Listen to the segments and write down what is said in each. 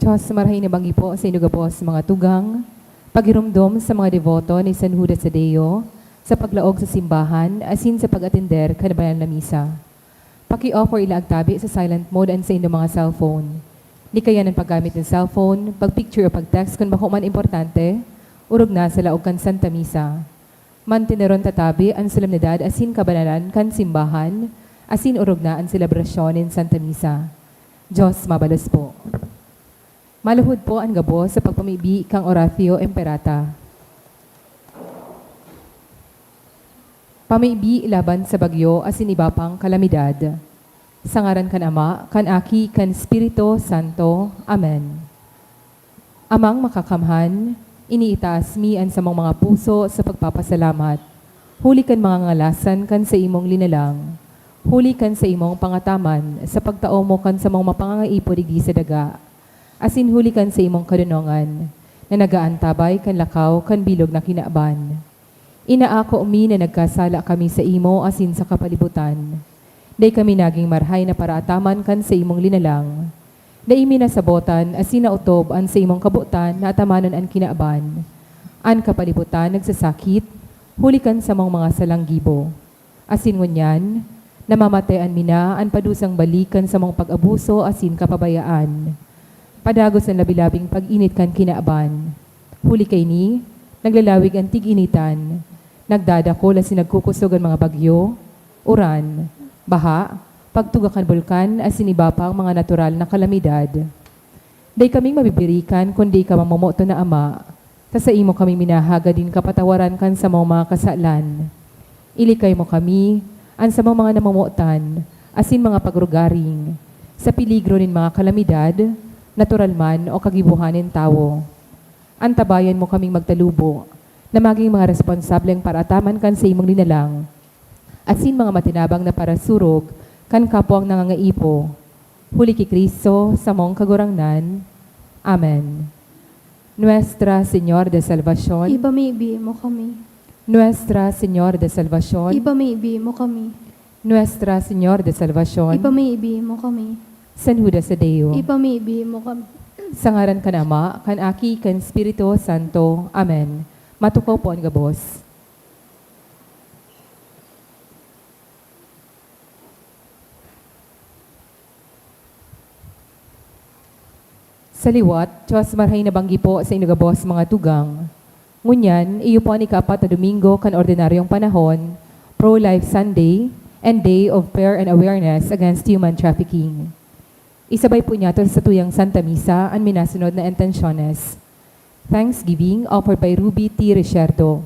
Diyos, marahay na banggi po sa inuga po sa mga tugang, paghirumdom sa mga devoto ni San Judas Tadeo, sa paglaog sa simbahan, asin sa pag-atender kanabayan na misa. Paki-offer ila agtabi sa silent mode and sa inyong mga cellphone. Di kaya ng paggamit ng cellphone, pag-picture o pag-text kung bako man importante, urog na sa laog kan Santa Misa. Mantineron tatabi ang solemnidad asin kabanalan kan simbahan, asin urog na ang selebrasyon in Santa Misa. Diyos mabalos po. Maluhod po ang gabo sa pagpamibi kang Oratio Imperata. Pamibi ilaban sa bagyo asin iba pang kalamidad. Sa ngaran kan Ama, kan Aki, kan Espiritu Santo. Amen. Amang makakamhan, iniitaas mi ang samang mga puso sa pagpapasalamat. Huli kan mga ngalasan kan sa imong linalang. Huli kan sa imong pangataman sa pagtao mo kan sa mga mapangangaipo digdi sa daga. Asin huli kan sa imong kadunongan na nagaantabay kan lakaw kan bilog na kinaaban. Inaako mi na nagkasala kami sa imo asin sa kapalibutan. Day kami naging marhay na paraataman kan sa imong linalang. Day mi nasabotan asin nautob an sa imong kabutan na atamanon an kinaaban. An kapalibutan nagsasakit, huli kan sa mga salanggibo. Asin ngunyan, namamatayan mi na an padusang balikan sa mga pag-abuso asin kapabayaan. Padagos ang labilabing pag-init kan kinaaban. Huli kay ni, naglalawig ang tig-initan. Nagdadako asin nagkukusog ang mga bagyo, uran, baha, pagtugakan bulkan asin iba pang mga natural na kalamidad. Day kaming mabibirikan kundi ka mamomoto na Ama, sa imo kami minahaga din kapatawaran kan sa mga kasalan. Ilikay mo kami, an sa mga namamotan, asin mga pagrugaring, sa piligro nin mga kalamidad, natural man o kagibuhanin tao. Antabayan mo kaming magtalubo, na maging mga responsableng parataman kan sa imong linalang, asin mga matinabang na parasurog, kan kapwang nangangaipo. Huli ki Kristo sa mong kagurangnan. Amen. Nuestra Señor de Salvación, Ipamibi mo kami. Nuestra Señor de Salvación, Ipamibi mo kami. Nuestra Señor de Salvación, Ipamibi mo kami. San Judas Tadeo. Ipamibi mo kami. Sa ngaran kan Ama, kan Aki, kan Espiritu Santo. Amen. Matukaw po ang gabos. Sa liwat, Diyos marhay na banggi po sa inyong gabos mga tugang. Ngunyan, iyo po ni kapat na Domingo kan ordinaryong panahon, Pro-Life Sunday, and Day of Prayer and Awareness Against Human Trafficking. Isabay po niya sa tuyang Santa Misa ang minasunod na intensyones. Thanksgiving offered by Ruby T. Ricerdo.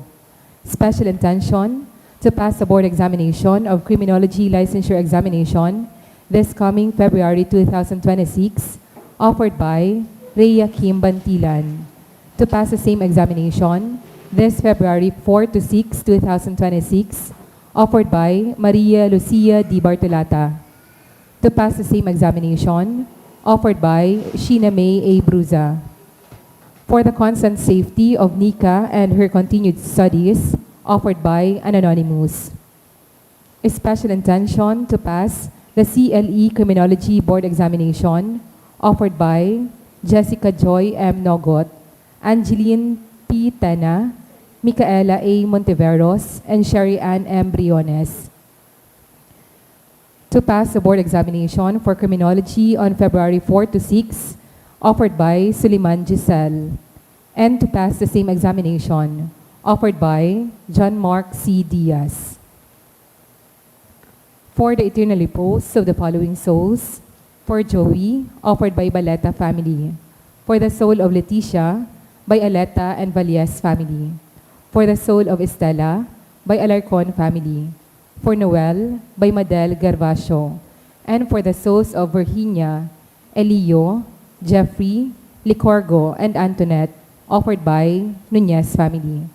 Special intention to pass the board examination of Criminology Licensure Examination this coming February 2026, offered by Rhea Kim Bantilan. To pass the same examination this February 4 to 6, 2026, offered by Maria Lucia Di Bartolata. To pass the same examination, offered by Sheena May A. Bruza. For the constant safety of Nika and her continued studies, offered by an anonymous. A special intention to pass the CLE Criminology Board Examination, offered by Jessica Joy M. Nogot, Angeline P. Tena, Micaela A. Monteveros, and Sherry Ann M. Briones. To pass the board examination for criminology on February 4 to 6, offered by Suliman Giselle. And to pass the same examination, offered by John Mark C. Diaz. For the eternal repose of the following souls, for Joey, offered by Baleta family. For the soul of Leticia, by Aleta and Valies family. For the soul of Estela, by Alarcon family. For Noel, by Madel Garvasio. And for the souls of Virginia, Elio, Jeffrey, Licorgo, and Antoinette, offered by Nunez family.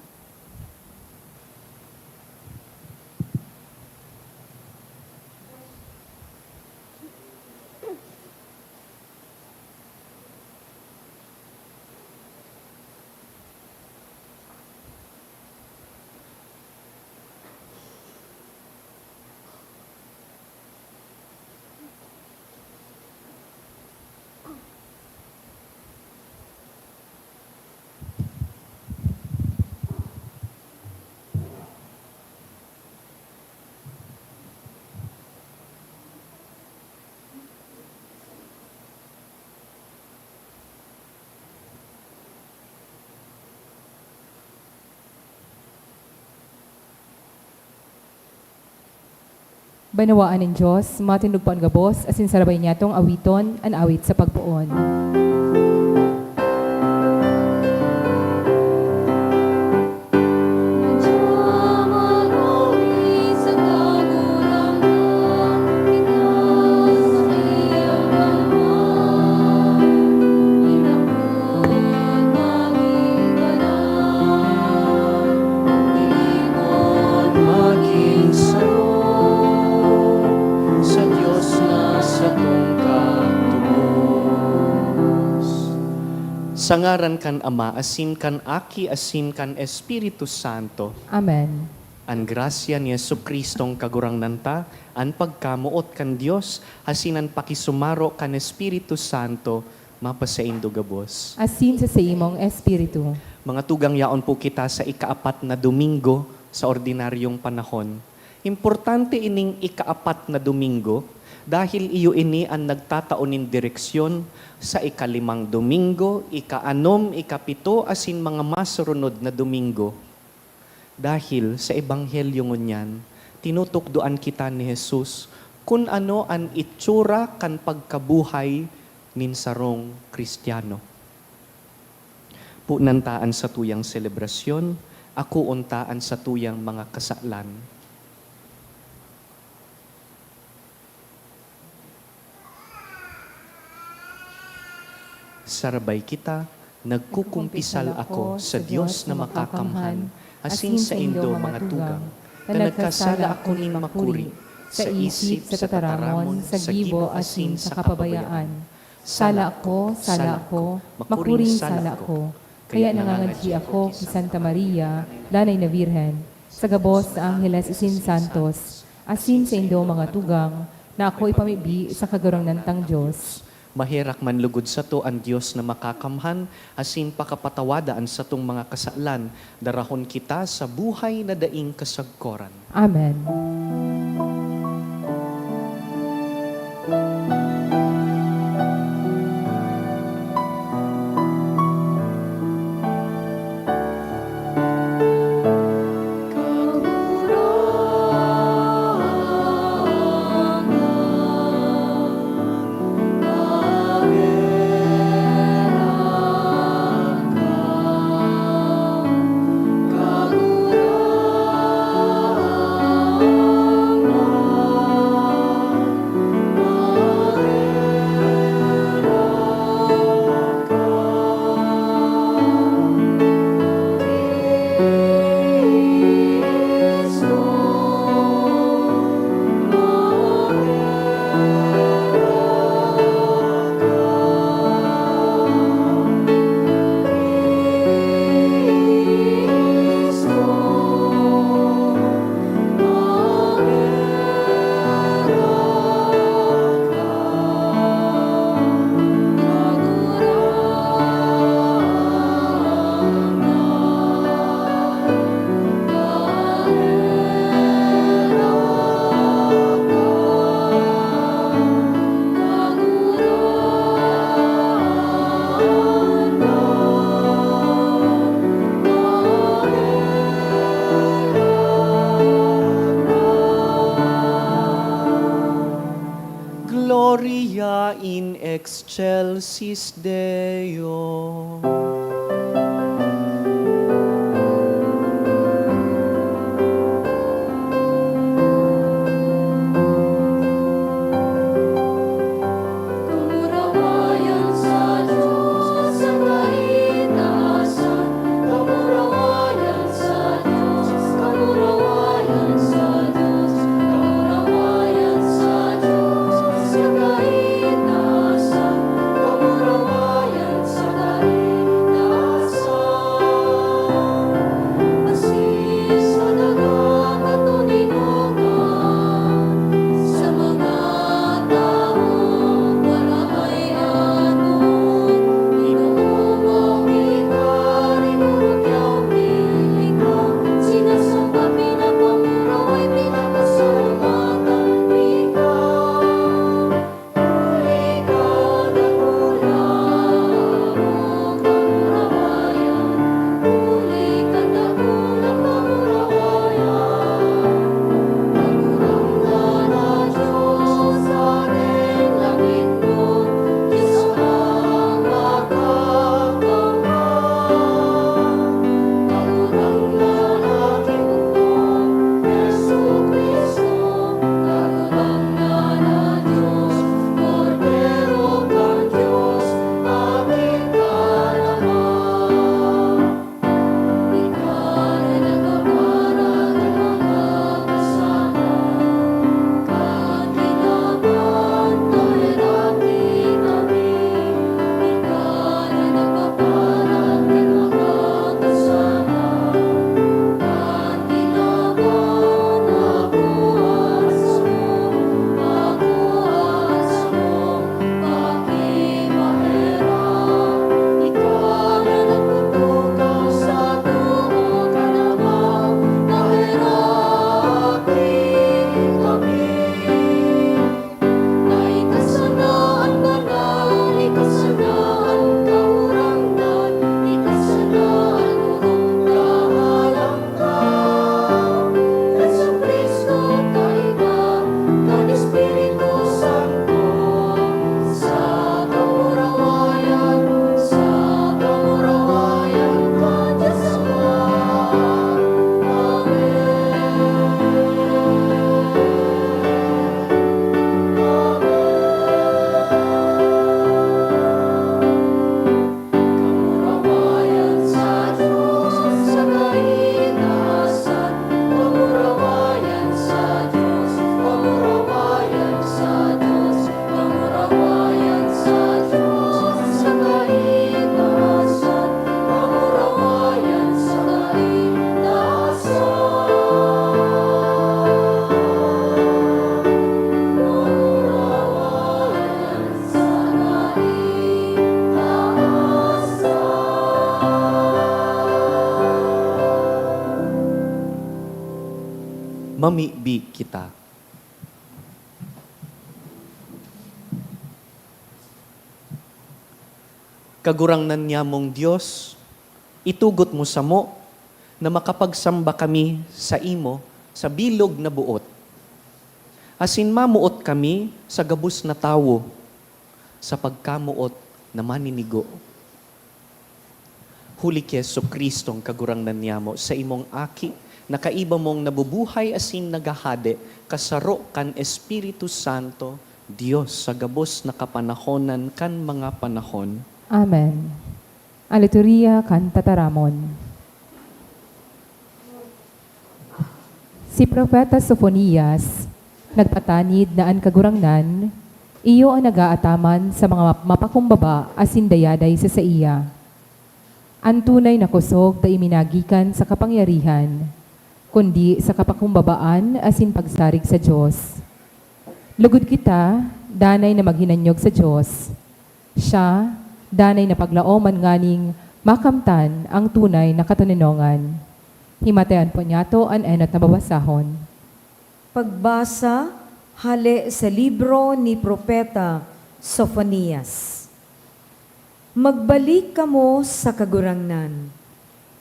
Banawaan ng Diyos, matindog pa ang gabos, asin sarabay niya tong awiton, an awit sa pagpuon. Maging sarong sa Diyos na sa tungkatubos. Sa ngaran kan Ama, asin kan Aki, asin kan Espiritu Santo, Amen. ang grasya ni Jesucristong kagurangnan ta, ang pagkamuot kan Dios, hasinan pakisumaro kan Espiritu Santo, mapasaindo gabos. Asin sa imong espiritu. Mga tugang yaon po kita sa ikaapat na Domingo sa ordinaryong panahon. Importante ining ikaapat na Domingo dahil iyo ini ang nagtataonin direksyon sa ikalimang Domingo, ikaanom, ikapito, asin mga masurunod na Domingo. Dahil sa Ebanghelyo ngunyan, tinutukdoan kita ni Jesus kung ano ang itsura kan pagkabuhay nin sarong Kristiyano. Punantaan sa tuyang selebrasyon, ako untaan sa tuyang mga kasalan. Sarabay kita, nagkukumpisal ako sa Diyos na makakamhan, asin sa indo mga tugang, na nagkasala ako ning makuri, sa isip, sa tataramon, sa gibo, asin sa kapabayaan. Sala ako, makuring sala ako. Kaya nangangadhi ako kay Santa Maria, Lanay na Birhen, sa gabos sa Angeles Asin Santos, asin sa indo mga tugang, na ako ipamibi sa kagurangnan tang Diyos. Mahirak man lugod sa to ang Diyos na makakamhan, asin pakapatawadaan sa tong mga kasalan, darahon kita sa buhay na daing kasagkoran. Amen. Gloria in excelsis Deo. Kamurawayan sa Diyos sa kaitaasan. Kamurawayan sa Diyos. Kamurawayan sa Diyos. Kamurawayan sa Diyos sa kaitaasan. Kamurawayan sa kaitaasan. mamibi kita. Kagurangnan niya mong Diyos, itugot mo sa mo, na makapagsamba kami sa imo, sa bilog na buot. Asin mamuot kami sa gabus na tawo, sa pagkamuot na maninigo. Huli ki Jesu-Kristo ang kagurangnan niya mo sa imong aki, na kaiba mong nabubuhay asin nagahade, kasaro kan Espiritu Santo, Diyos sa gabos na kapanahonan kan mga panahon. Amen. Alituria kan tataramon. Si Propeta Sophonias, nagpatanid na an kagurangnan, iyo ang nagaataman sa mga mapakumbaba asin dayaday sa iya. Ang tunay na kusog da iminagikan sa kapangyarihan, kundi sa kapakumbabaan asin pagsarig sa Diyos. Lugod kita, danay na maghinanyog sa Diyos. Siya, danay na paglaoman nganing makamtan ang tunay na katuninongan. Himatayan po niya to an enot na babasahon. Pagbasa, hali sa libro ni Propeta Sophonias. Magbalik kamo sa kagurangnan,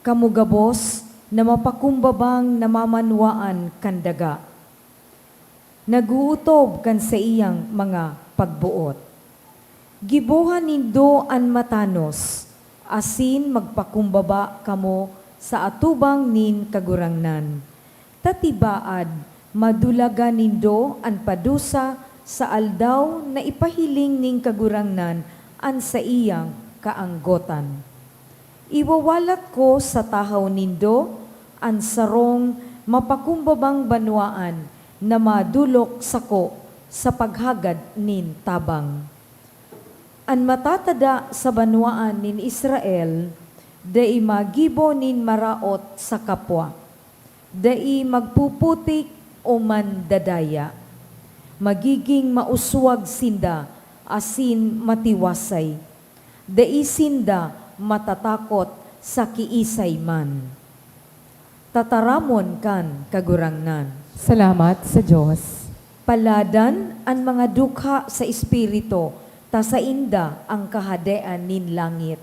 kamugabos na mapakumbabang namamanwaan kandaga. Naguutob kan sa iyang mga pagbuot. Gibuhan nindo an matanos, asin magpakumbaba kamo sa atubang nin kagurangnan. Tatibaad, madulagan nindo an padusa sa aldaw na ipahiling ning kagurangnan an sa iyang kaanggotan. Iwawalat ko sa tahaw nindo an sarong mapakumbabang banwaan na madulok sako sa paghagad nin tabang. An matatada sa banwaan nin Israel, dai magibo nin maraot sa kapwa, dai magpuputik o mandadaya, magiging mauswag sinda, asin matiwasay, dai sinda matatakot sa kiisay man. Tataramon kan kagurangnan. Salamat sa Diyos. Paladan ang mga dukha sa espiritu, ta sa inda ang kahadean nin langit.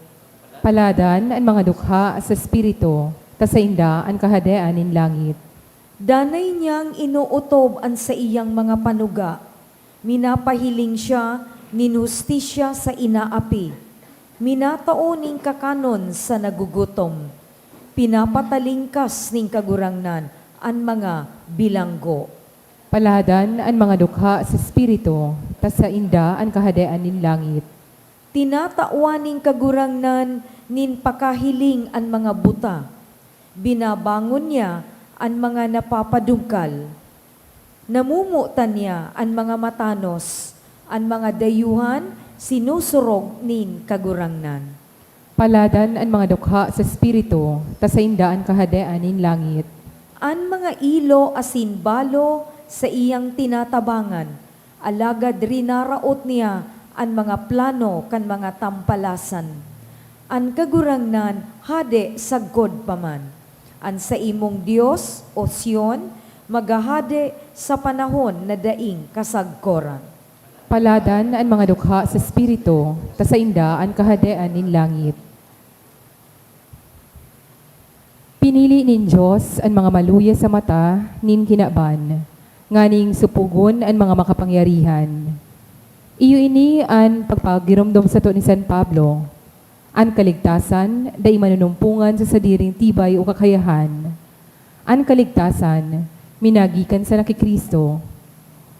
Paladan ang mga dukha sa Espiritu, tasainda ang kahadean nin langit. Danay niyang inuutob ang sa iyang mga panuga. Minapahiling siya, ninustisya sa inaapi. Minatao ning kakanon sa nagugutom. Pinapatalingkas ning kagurangnan ang mga bilanggo. Paladan ang mga dukha sa Espiritu, tasainda ang kahadean nin langit. Tinatauan ning kagurangnan nin pakahiling ang mga buta. Binabangon niya ang mga napapadungkal. Namumutan niya ang mga matanos, ang mga dayuhan, sinusurog nin kagurangnan. Paladan ang mga dukha sa Espiritu, tasainda ang kahadean nin langit. Ang mga ilo asin balo sa iyang tinatabangan, alagad rinaraot niya ang mga plano kan mga tampalasan. Ang kagurangnan hade sagkod paman. Ang sa imong Dios o Sion, magahade sa panahon na daing kasagkoran. Paladan ang mga dukha sa Espiritu, tasainda ang kahadean nin langit. Pinili nin Diyos ang mga maluya sa mata nin kinaban, nganing supugon ang mga makapangyarihan. Iyo ini ang pagpagiromdom sa to ni San Pablo, ang kaligtasan, dai manunumpungan sa sadiring tibay o kakayahan. Ang kaligtasan, minagikan sa nakikristo.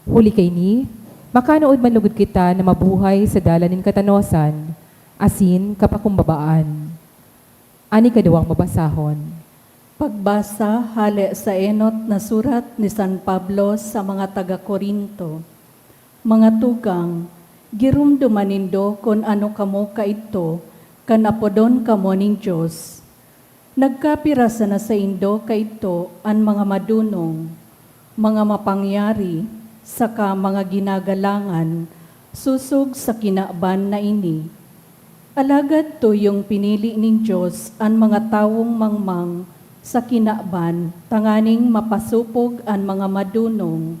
Huli kay ni, makanood manlugod kita na mabuhay sa dalanin katanosan, asin kapakumbabaan. Ani kaduwang mabasahon. Pagbasa hali sa enot na surat ni San Pablo sa mga taga-Korinto. Mga tugang, girumduman nindo kung ano kamo kaito, kanapodon kamo ning Diyos. Nagkapirasa na sa indo kaito ang mga madunong, mga mapangyari, saka mga ginagalangan, susog sa kinaaban na ini. Alagad to yung pinili ning Diyos ang mga tawong mangmang, sa kinaban, tanganing mapasupog ang mga madunong.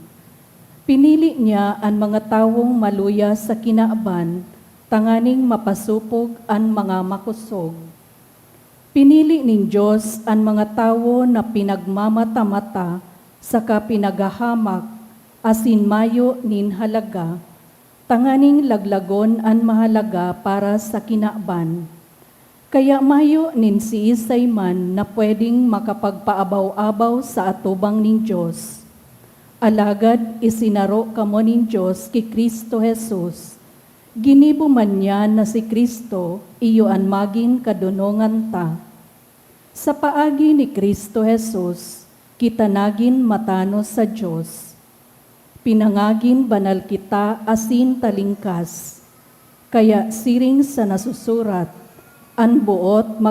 Pinili niya ang mga tawong maluya sa kinaban, tanganing mapasupog ang mga makusog. Pinili ning Diyos ang mga tawo na pinagmamata-mata sa kapinagahamak, asin mayo nin halaga, tanganing laglagon ang mahalaga para sa kinaban. Kaya mayo nin si Isay man na pwedeng makapagpaabaw-abaw sa atubang ning Diyos. Alagad isinaro kamo ning Diyos ki Kristo Jesus. Ginibo man niya na si Kristo, iyo an maging kadunongan ta. Sa paagi ni Kristo Jesus, kita nagin matano sa Diyos. Pinangagin banal kita asin talingkas. Kaya siring sa nasusurat, an buot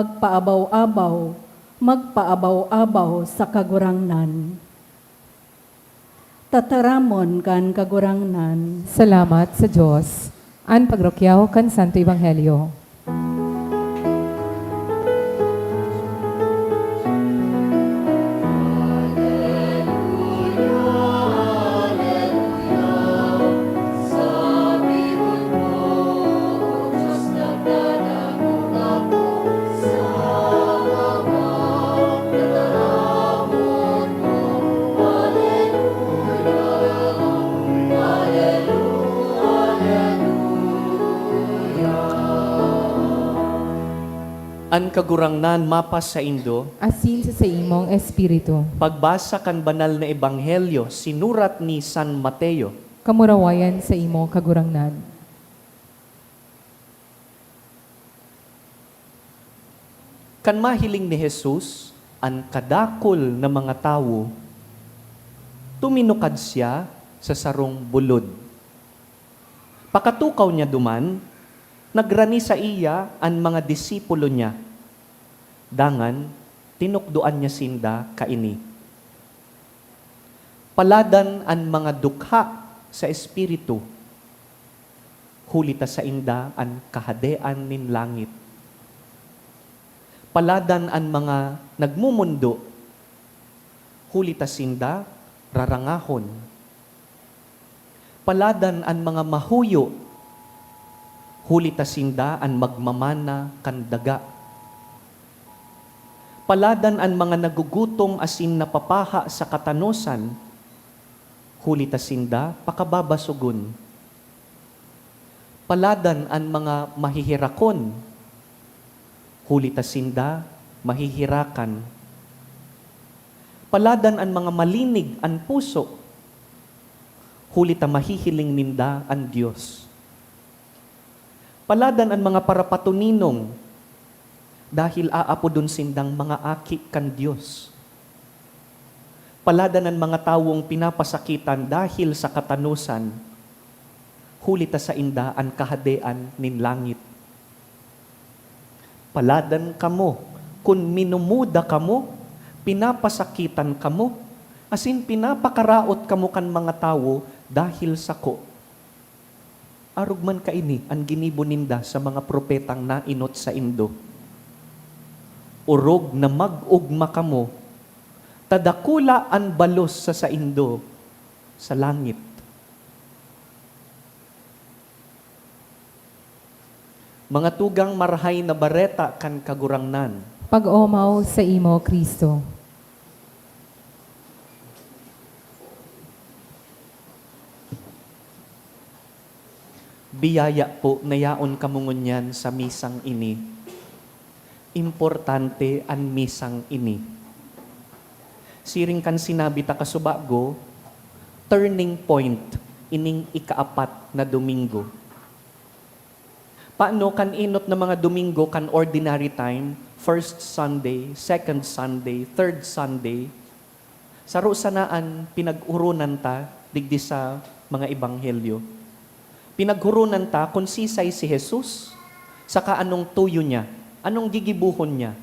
magpaabaw-abaw sa kagurangnan. Tataramon kan kagurangnan. Salamat sa Diyos. An pagrokyaw kan Santo Ebanghelyo. An kagurangnan mapas sa Indo, Asin sa imong espiritu. pagbasa kan banal na ebanghelyo, sinurat ni San Mateo. Kamurawayan sa imong kagurangnan. Kan mahiling ni Jesus, an kadakol na mga tawo, tuminukad siya sa sarong bulod. Pakatukaw niya duman, nagrani sa iya ang mga disipulo niya. Dangan, tinukduan niya sinda kaini. Paladan ang mga dukha sa espiritu. Hulita sa inda ang kahadean nin langit. Paladan ang mga nagmumundo. Hulita sinda rarangahon. Paladan ang mga mahuyo. Hulita sinda ang magmamana kan daga. Paladan ang mga nagugutom asin napapaha sa katanosan. Hulita sinda pakababasugon. Paladan ang mga mahihirakon. Hulita sinda mahihirakan. Paladan ang mga malinig ang puso. Hulita mahihiling ninda ang Diyos. Paladan ang mga parapatuninong dahil aapodon sindang mga aki kan Diyos. Paladan ang mga tawong pinapasakitan dahil sa katanusan. Hulita sa inda ang kahadean nin langit. Paladan kamo kung minumuda kamo, pinapasakitan kamo, asin pinapakaraot kamo kan mga tawo dahil sako. Arugman kaini ang ginibo ninda sa mga propetang nainot sa Indo. Urog na mag-ugma kamo, tadakula ang balos sa Indo sa langit. Mga tugang marhay na bareta kan kagurangnan. Pag-omaw sa imo, Kristo. Biyaya po na yaon kamungunyan sa misang ini. Importante ang misang ini. Siring kan sinabi ta kasubago, turning point ining ikaapat na Domingo. Paano kan inot na mga Domingo kan ordinary time, first Sunday, second Sunday, third Sunday, saro sanaan pinag-urunan ta digdi sa mga ebanghelyo. Pinaghurunan ta kung sisay si Jesus, saka anong tuyo niya, anong gigibuhon niya.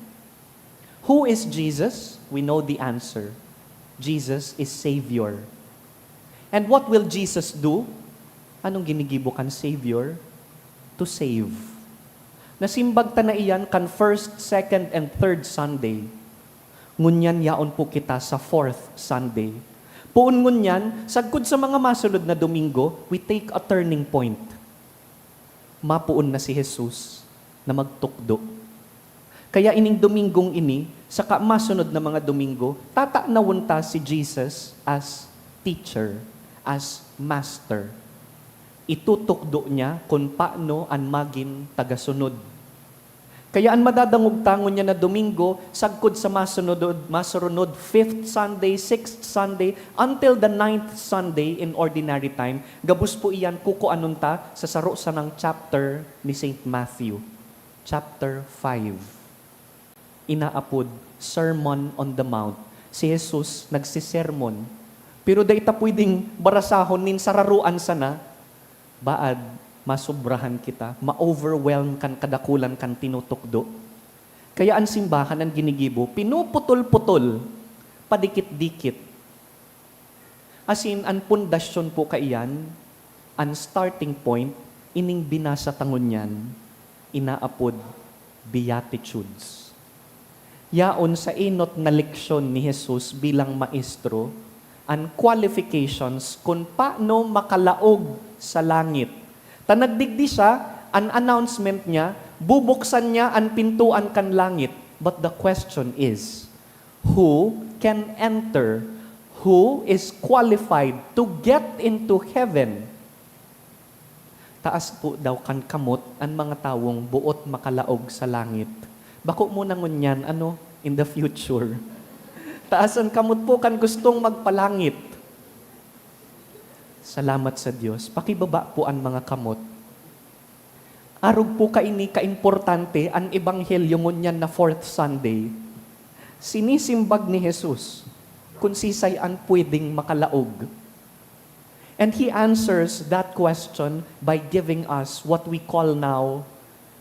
Who is Jesus? We know the answer. Jesus is Savior. And what will Jesus do? Anong ginigibo kan Savior? To save. Nasimbag ta na iyan kan first, second, and third Sunday. ngunyan yaon po kita sa fourth Sunday. Puon ngunyan, sagkod sa mga masunod na Domingo, we take a turning point. Mapuon na si Jesus na magtukdo. Kaya ining Domingong ini, sa masunod na mga Domingo, tatanawon ta si Jesus as teacher, as master. Itutukdo niya kung paano ang maging tagasunod. Kaya ang madadangog tangon niya na Domingo, sagkod sa masunod, 5th Sunday, 6th Sunday, until the 9th Sunday in ordinary time, gabus po iyan kukuanon ta sa saro sa ng chapter ni St. Matthew. Chapter 5. Inaapod, Sermon on the Mount. Si Jesus nagsisermon. Pero da ita pwedeng barasahon nin sararuan sana, baad, masubrahan kita, ma-overwhelm kan kadakulan kan tinutukdo. Kaya ang simbahan ang ginigibo, pinuputol-putol, padikit-dikit. As in, ang pundasyon po kaiyan, ang starting point, ining binasa tangon yan, inaapod, Beatitudes. Yaon sa inot na leksyon ni Jesus bilang maestro, ang qualifications kung paano makalaog sa langit. Tanagdigdi siya, an announcement niya, bubuksan niya ang pintuan kan langit. But the question is, who can enter? Who is qualified to get into heaven? Taas po daw kan kamot ang mga tawong buot makalaog sa langit. Bako mo ngunyan, in the future. Taas ang kamot po kan gustong magpalangit. Salamat sa Diyos. Pakibaba po ang mga kamot. Arog po kaini kaimportante ang ebanghelyo ngunyan na fourth Sunday. Sinisimbag ni Jesus kung sisay ang pwedeng makalaog. And He answers that question by giving us what we call now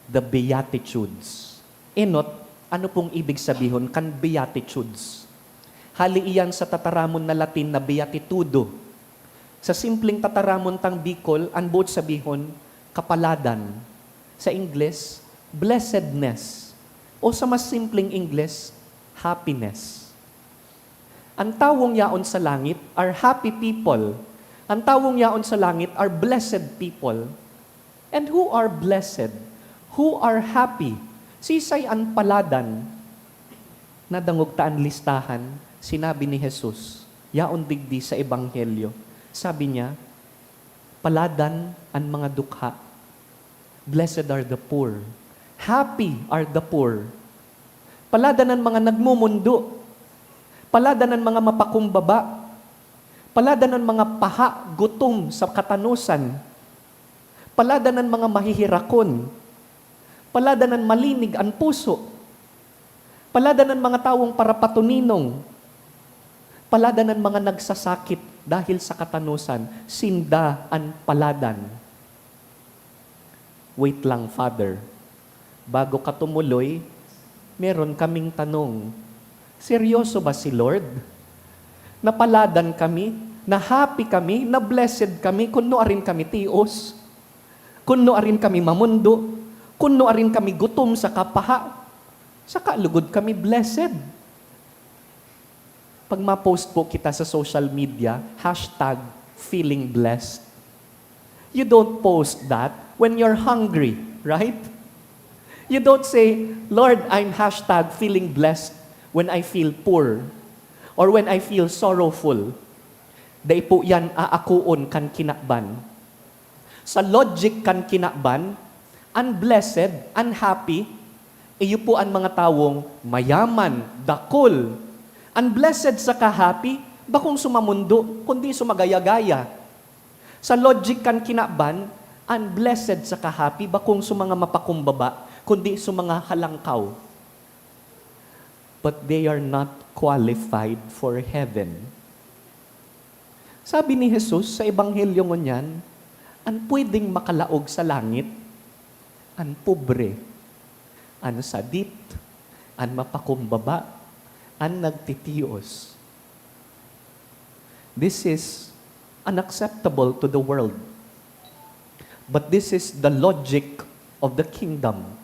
the Beatitudes. Enot, ano pong ibig sabihin kan Beatitudes? Hali iyan sa tataramon na Latin na Beatitudo. Sa simpleng tataramon tang Bicol, ang buot sabihon, kapaladan. Sa English, blessedness. O sa mas simpleng English, happiness. Ang tawong yaon sa langit are happy people. Ang tawong yaon sa langit are blessed people. And who are blessed? Who are happy? Sisay ang paladan. Nadangog taan listahan, sinabi ni Jesus, yaon digdi sa ebanghelyo. Sabi niya, paladan ang mga dukha. Blessed are the poor. Happy are the poor. Paladan ang mga nagmumundo. Paladan ang mga mapakumbaba. Paladan ang mga paha, gutom sa katanusan. Paladan ang mga mahihirakon. Paladan ang malinig ang puso. Paladan ang mga tawong parapatuninong. Paladan ang mga nagsasakit dahil sa katanusan. Sinda ang paladan. Wait lang, Father. Bago ka tumuloy, meron kaming tanong. Seryoso ba si Lord? Napaladan kami, na happy kami, na blessed kami, kuno arin kami tios, kuno arin kami mamundo, kuno arin kami gutom sa kapaha, sa kalugod kami blessed. Pag ma-post po kita sa social media, #feelingblessed. You don't post that when you're hungry, right? You don't say, Lord, I'm feeling blessed when I feel poor or when I feel sorrowful. Dahil po yan aakuon kan kinakban. Sa logic kan kinakban, unblessed, unhappy, iyo po ang mga tawong mayaman, dakol. Unblessed sa kahappy, bakong sumamundo, kundi sumagaya-gaya. Sa logic kan kinakban, unblessed sa kahappy, bakong sumanga mapakumbaba, kundi sumanga halangkaw. But they are not qualified for heaven. Sabi ni Jesus sa ebanghelyo ngunyan, ang pwedeng makalaog sa langit, ang pobre, ang sadit, ang mapakumbaba, ang nagtitios. This is unacceptable to the world. But this is the logic of the kingdom.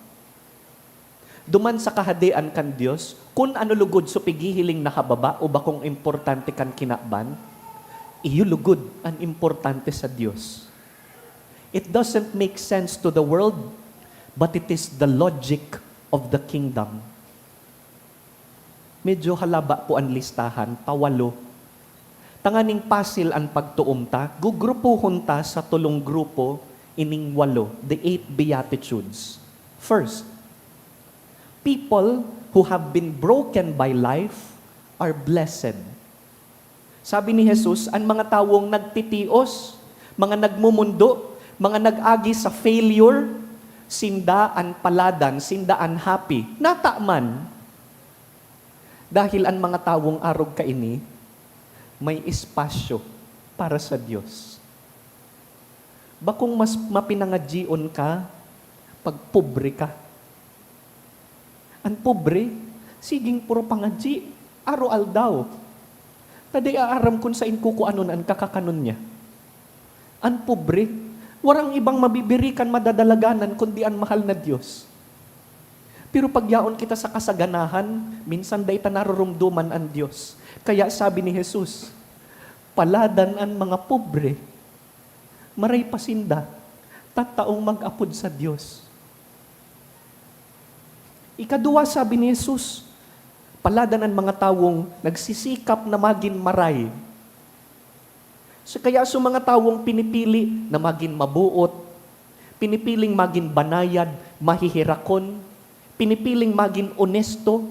Duman sa kahadean kan Dios, kun ano lugod so pigihiling nakababa o bakong importante kan kinaban, iyo lugod ang importante sa Dios. It doesn't make sense to the world, but it is the logic of the kingdom. Medyo halaba po ang listahan, pawalo. Tanganing pasil ang pagtuumta, gugrupuhon ta sa tulong grupo ining walo, the 8 Beatitudes. First, people who have been broken by life are blessed. Sabi ni Jesus, ang mga tawong nagtitios, mga nagmumundo, mga nag-agi sa failure, sindaan paladan, sindaan happy, nataman. Dahil ang mga tawong arog kaini, may espasyo para sa Diyos. Bakong mas mapinangadjion ka, pag pobre ka. Ang pobre, siging puro pangadji, aro-al daw. Taday aaram kun sa inkuku anon ang kakakanon niya. Ang pobre, warang ibang mabibirikan madadalaganan kundi ang mahal na Diyos. Pero pagyaon kita sa kasaganahan, minsan day ta narurumduman ang Diyos. Kaya sabi ni Jesus, paladan ang mga pobre, maray pasinda, tataong mag-apod sa Diyos. Ikadua sabi ni Jesus, paladan ang mga tawong nagsisikap na maging maray. So kaya sa mga tawong pinipili na maging mabuot, pinipiling maging banayad, mahihirakon, pinipiling maging onesto,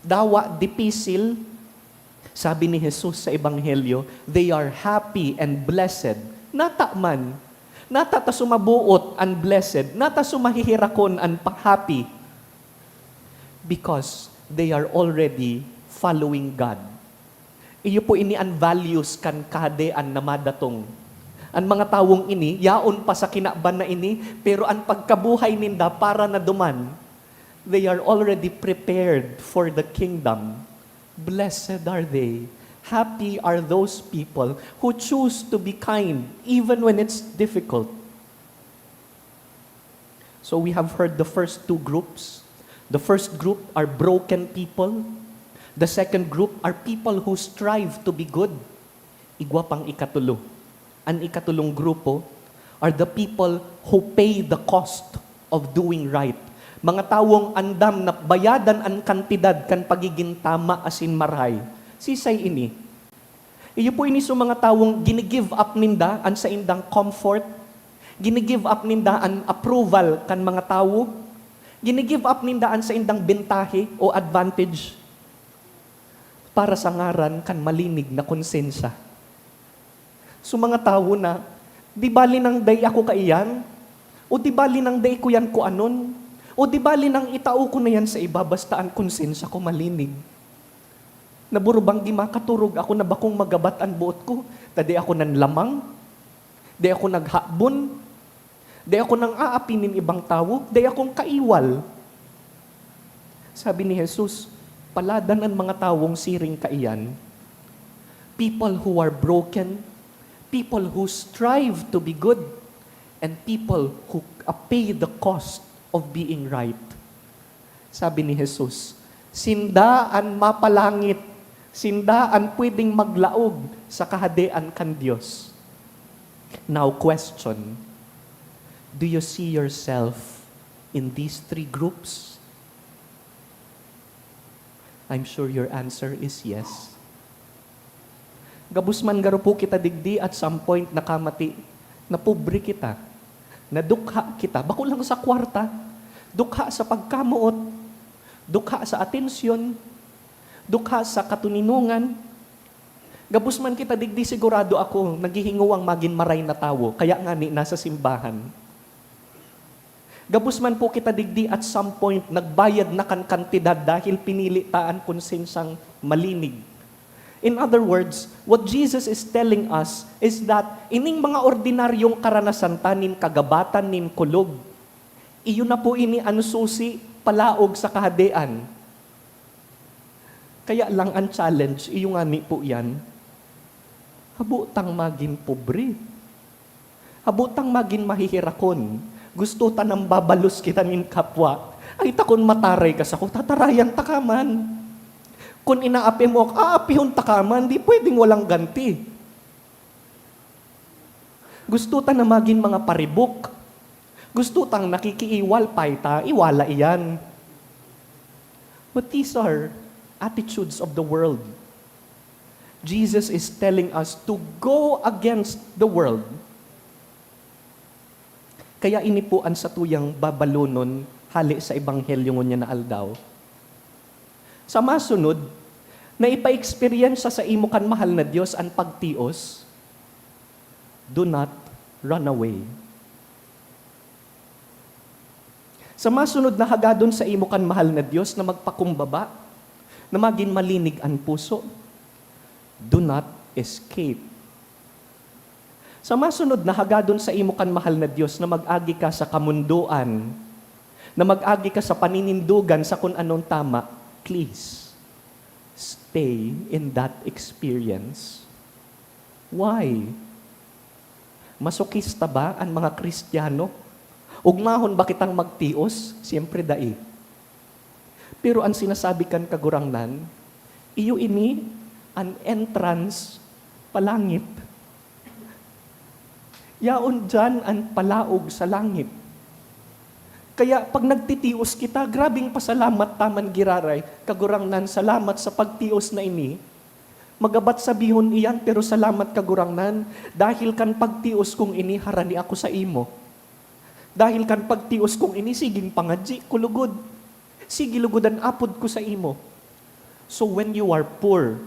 dawa dipisil, sabi ni Jesus sa Ebanghelyo, they are happy and blessed. Nata man, nata ta sumabuot and blessed, nata sumahihirakon and happy, because they are already following God. Iyo po ini ang values kan kahadean na madatong. Ang mga tawong ini, yaon pa sa kinaban na ini, pero ang pagkabuhay ninda para na duman, they are already prepared for the kingdom. Blessed are they. Happy are those people who choose to be kind even when it's difficult. So we have heard the first two groups. The first group are broken people. The second group are people who strive to be good. Igwa pang ikatulo. Ang ikatulong grupo are the people who pay the cost of doing right. Mga tawong andam na bayadan ang kantidad kan pagiging tama asin maray. Sisay ini. Iyo po ini so mga tawong ginigive up ninda an sa indang comfort, ginigive up ninda an approval kan mga tawo, ginigive up ninda an sa indang bentahe o advantage para sa ngaran kan malinig na konsensya. So mga tawo na, di bali nang day ako kaiyan, o di bali nang day ko yan ko anon, o di bali nang itao ko na yan sa iba, basta ang konsensya ko malinig. Naburubang di makaturog ako na bakong magabat ang buot ko, tadi ako nan lamang, di ako naghabon, di ako nang aapinin ibang tao, di akong kaiwal. Sabi ni Jesus, paladan ang mga tawong siring kaiyan, people who are broken, people who strive to be good, and people who pay the cost of being right. Sabi ni Jesus, sindaan mapalangit, sindaan pwedeng maglaog sa kahadean kan Diyos. Now question, do you see yourself in these three groups? I'm sure your answer is yes. Gabus man garo po kita digdi at some point nakamati, na pobre kita, na dukha kita, bako lang sa kwarta, dukha sa pagkamuot, dukha sa atensyon, dukha sa katuninungan. Gabus man kita digdi sigurado ako, naghihinguang maging maray na tawo, kaya nga ni nasa simbahan. Gabus man po kita digdi at some point, nagbayad na kan kantidad dahil pinili taan konsensyang malinig. In other words, what Jesus is telling us is that ining mga ordinaryong karanasan tanin kagabatan nin kulog, iyo na po ini anususi palaog sa kahadean. Kaya lang ang challenge, iyo nga ni po yan, habutang maging pobre. Habutang maging mahihirakon. Gusto tanang babalus kita nin kapwa. Ay takon mataray ka sa ko, tatarayan takaman. Kung inaapi mo, aapihon takaman, di pwedeng walang ganti. Gusto ta na maging mga paribok. Gusto tang nakikiiwal paita, iwala iyan. But these are attitudes of the world. Jesus is telling us to go against the world. Kaya inipuan sa tuyang babalonon, hali sa ebanghelyo niya na aldaw. Sa masunod, na ipa-experience sa imo kan mahal na Dios ang pagtios, do not run away. Sa masunod na hagadon sa imo kan mahal na Dios na magpakumbaba, na maging malinig ang puso, do not escape. Sa masunod na hagadon sa imo kan mahal na Dios na mag-agi ka sa kamunduan, na mag-agi ka sa paninindugan sa kung anong tama, please, stay in that experience. Why? Masokista ba ang mga Kristiyano? Ugmahon ba kitang magtios? Siyempre dai. Pero ang sinasabi kan kagurangnan, iyo ini an entrance palangit. Yaon dyan ang palaog sa langit. Kaya pag nagtitios kita, grabing pasalamat taman giraray, kagurangnan, salamat sa pagtios na ini. Magabat sabihon iyan, pero salamat kagurangnan, dahil kan pagtios kong ini, harani ako sa imo. Dahil kan pagtios kong ini, siging pangadji, kulugod. Sige lugodan apod ko sa imo. So when you are poor,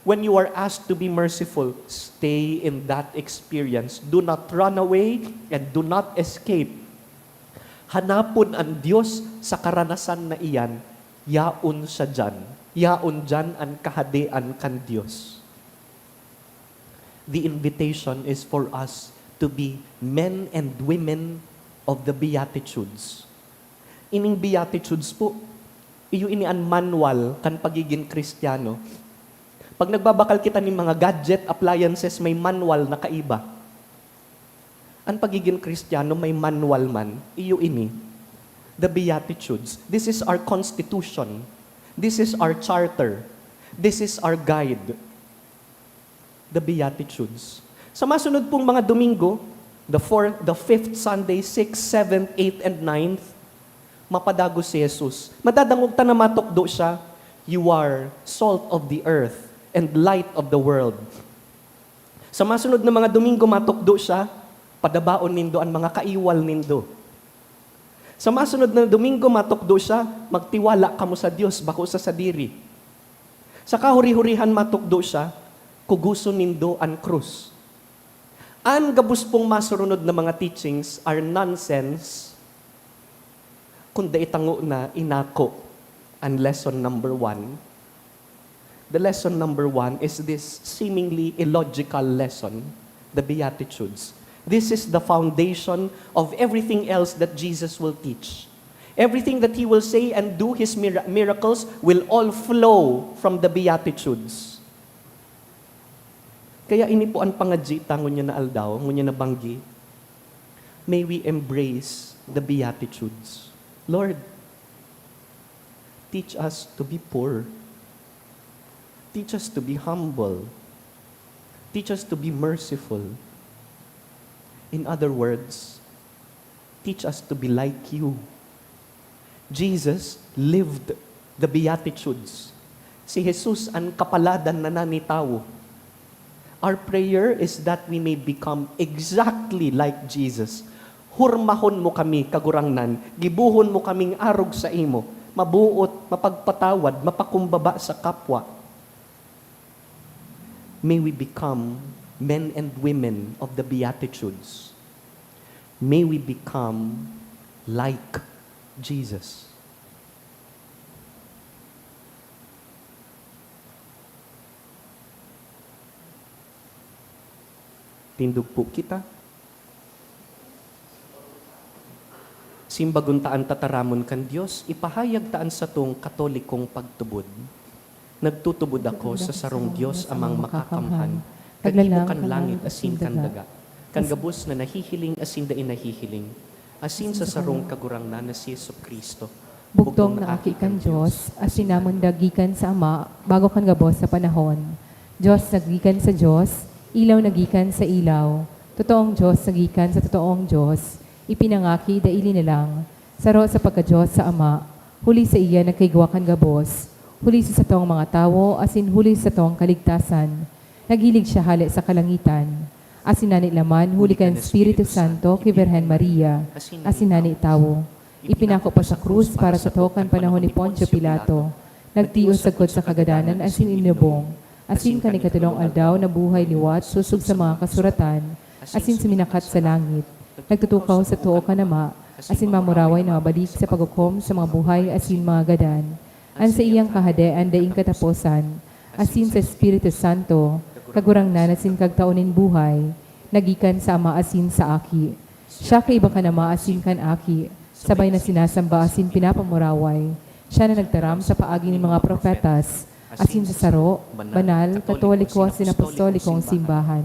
when you are asked to be merciful, stay in that experience. Do not run away and do not escape. Hanapon ang Diyos sa karanasan na iyan, yaon siya dyan. Yaon dyan ang kahadian kan Diyos. The invitation is for us to be men and women of the Beatitudes. Ining Beatitudes po, iyo ini ang manual kan pagiging Kristiyano. Pag nagbabakal kita ng mga gadget, appliances, may manual na kaiba. Ang pagiging Kristiyano, may manual man. Iyo ini. The Beatitudes. This is our constitution. This is our charter. This is our guide. The Beatitudes. Sa masunod pong mga Domingo, the 5th Sunday, 6th, 7th, 8th, and 9th, mapadago si Jesus. Madadangog ta na matukdo siya, you are salt of the earth and light of the world. Sa masunod na mga Domingo, matukdo siya, padabaon nindo ang mga kaiwal nindo. Sa masunod na Domingo, matukdo siya, magtiwala kamo sa Dios bako sa sadiri. Sa kahuri-hurihan matukdo siya, kuguson nindo ang krus. Ang gabus pong masurunod na mga teachings are nonsense kung daitango na inako ang lesson number 1. The lesson number 1 is this seemingly illogical lesson, the Beatitudes. This is the foundation of everything else that Jesus will teach. Everything that He will say and do, His miracles, will all flow from the Beatitudes. Kaya ini po ang pangajita ngunya na aldaw, ngunya na banggi, may we embrace the Beatitudes. Lord, teach us to be poor. Teach us to be humble. Teach us to be merciful. In other words, teach us to be like you. Jesus lived the Beatitudes. Si Jesus ang kapaladan na nanitawo. Our prayer is that we may become exactly like Jesus. Hurmahon mo kami, kagurangnan. Gibuhon mo kaming arog sa imo. Mabuot, mapagpatawad, mapakumbaba sa kapwa. May we become men and women of the Beatitudes. May we become like Jesus. Tindog po kita. Simbagon taan tataramon kan Dios, ipahayag taan sa tong katolikong pagtubod. Nagtutubod ako sa sarong Dios amang makakamhan. Tagimo kan langit asin kan daga. Kan gabos na nahihiling asin da inahihiling. Asin sa sarong kagurangnan na si Jesu Kristo. Bugtong na aki kan Diyos, asin namon dagikan sa Ama, bago kan gabos sa panahon. Diyos nagikan sa Diyos, ilaw nagikan sa ilaw. Totoong Diyos nagikan sa totoong Diyos. Ipinangaki daili na lang. Saro sa pagka-Diyos sa Ama, huli sa iya nagkaigwa kan gabos. Huli sa tong mga tawo, asin huli sa tong kaligtasan. Naghilig siya hali sa kalangitan. Asin nani laman, huli kan Espiritu Santo, kay Virhen Maria, asin nani tawo. Ipinako pa sa krus para sa tokan panahon ni Poncio Pilato. Nagtios sagkod sa kagadanan, asin inubong. Asin kanikatulong aldaw na buhay liwat, susug sa mga kasuratan, asin suminakat sa langit. Nagtutukaw sa tuo kanama, asin mamuraway na mabalik sa paghukom sa mga buhay, asin mga gadan. An sa iyang kahadean daing katapusan, asin sa Espiritu Santo, kagurang na asin kagtaonin buhay, nagikan sa Ama asin sa Aki. Siya kay iba kanama asin kan Aki, sabay na sinasamba asin pinapamuraway. Siya na nagtaram sa paagi ng mga profetas, asin sa saro, banal, katoliko asin apostolikong simbahan.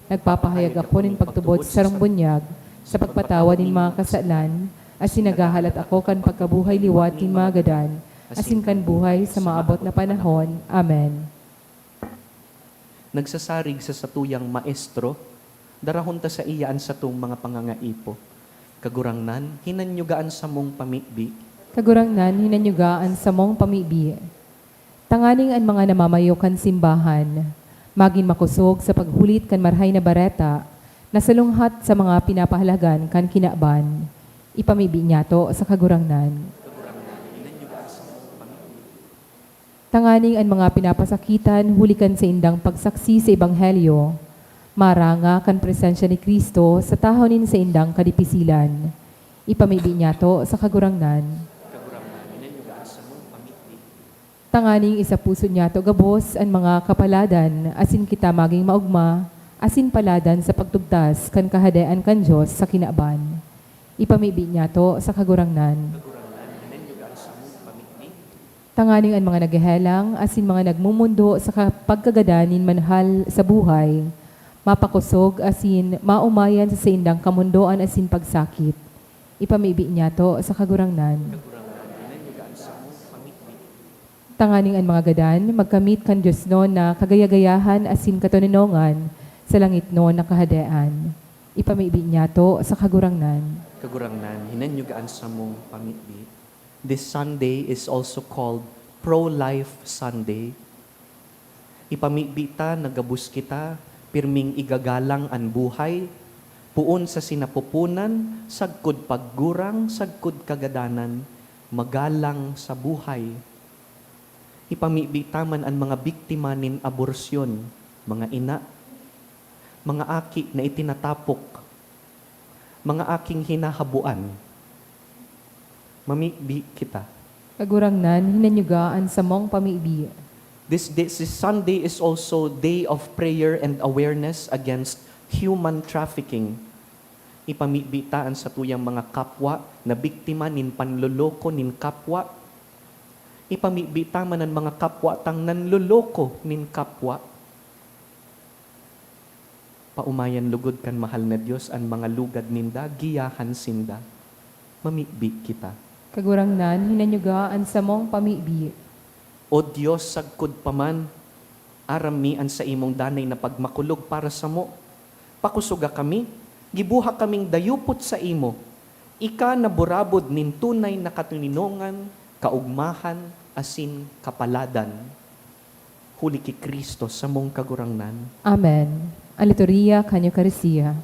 Nagpapahayag ako nin pagtubod sa sarong bunyag, sa pagpatawad ng mga kasalan, asin nagahalat ako kan pagkabuhay liwat ng mga gadan, asin kan buhay sa maabot na panahon. Amen. Nagsasarig sa satuyang maestro, darahon ta sa iyaan sa tung mga pangangaipo. Kagurangnan, hinanyugaan sa mong pamikbi, Kagurangnan, hinanyugaan sa mong pamibi. Tanganing ang mga namamayo kan simbahan, maging makusog sa paghulit kan marhay na bareta, nasalunghat sa mga pinapahalagan kan kinaban. Ipamibi niya to sa kagurangnan. Tanganing ang mga pinapasakitan, hulikan sa indang pagsaksi sa Ebanghelyo, maranga kan presensya ni Kristo sa tahonin sa indang kadipisilan. Ipamibi niya to sa kagurangnan. Tanganing isa puso niya to gabos ang mga kapaladan, asin kita maging maugma, asin paladan sa pagtugtas kan kahadean kan Diyos sa kinaban. Ipamibi niya to sa kagurangnan. Tanganing ang mga naghehelang, asin mga nagmumundo sa pagkagadanin manhal sa buhay, mapakusog asin maumayan sa indang kamundoan asin pagsakit. Ipamibi niya to sa kagurangnan. Tanganing ang mga gadan, magkamit kan Diyos noon na kagayagayahan asin katuninongan sa langit noon na kahadean. Ipamibi niya to sa kagurangnan. kagurangnan, hinanyugaan sa mong pamikbi. This Sunday is also called Pro-Life Sunday. Ipamibita, nagabus kita, pirming igagalang ang buhay, puon sa sinapupunan, sagkod paggurang, sagkod kagadanan, magalang sa buhay. Ipamibita man ang mga biktima nin aborsyon, mga ina, mga aki na itinatapok, mga aking hinahabuan. Mamibi kita. Kagurangnan, hinanyugaan sa mong pamibi. This Sunday is also day of prayer and awareness against human trafficking. Ipamibitaan sa tuyang mga kapwa na biktima nin panloloko nin kapwa. Ipamibita man ang mga kapwa tang nanloloko nin kapwa. Paumayan lugod kan mahal na Diyos ang mga lugad ninda, giyahan sinda. Mamibi kita. Kagurangnan, hinanyugaan sa mong pamibi. O Diyos, sagkod paman, aramian sa imong danay na pagmakulog para sa mo. Pakusuga kami, gibuha kaming dayupot sa imo. Ika na burabod nin tunay na katuninongan, kaugmahan, asin kapaladan. Huli ki Kristo sa mong kagurangnan. Amen. Ang liturhiya kanyo karisiya.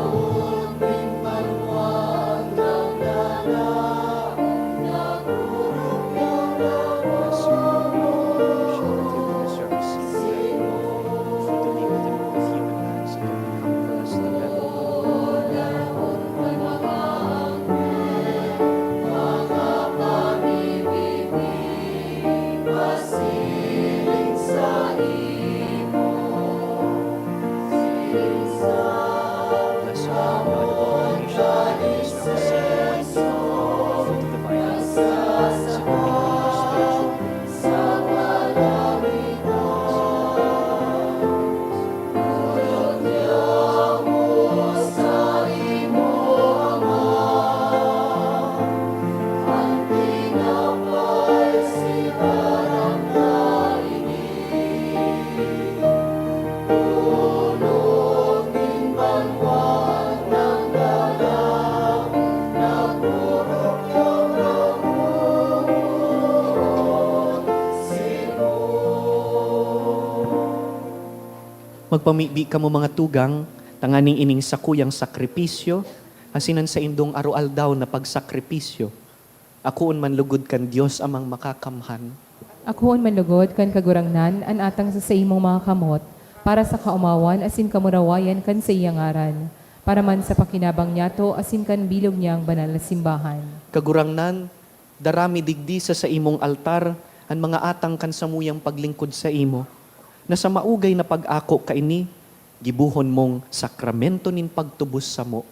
Lord, Magpamibi ka mo mga tugang, tanganing ining sakuyang sakripisyo, asinan sa indong arualdaw na pagsakripisyo. Akoon man lugod kan Dios amang makakamhan. Akoon manlugod kan kagurangnan an atang sa imong mga kamot, para sa kaumawan asin kamurawayan kan sa iyang ngaran, para man sa pakinabang niyato asin kan bilog niyang banal na simbahan. Kagurangnan, darami digdi sa imong altar, ang mga atang kan samuyang paglingkod sa imo, na sa maugay na pag-ako kaini, gibuhon mong sakramento nin pagtubos sa mo,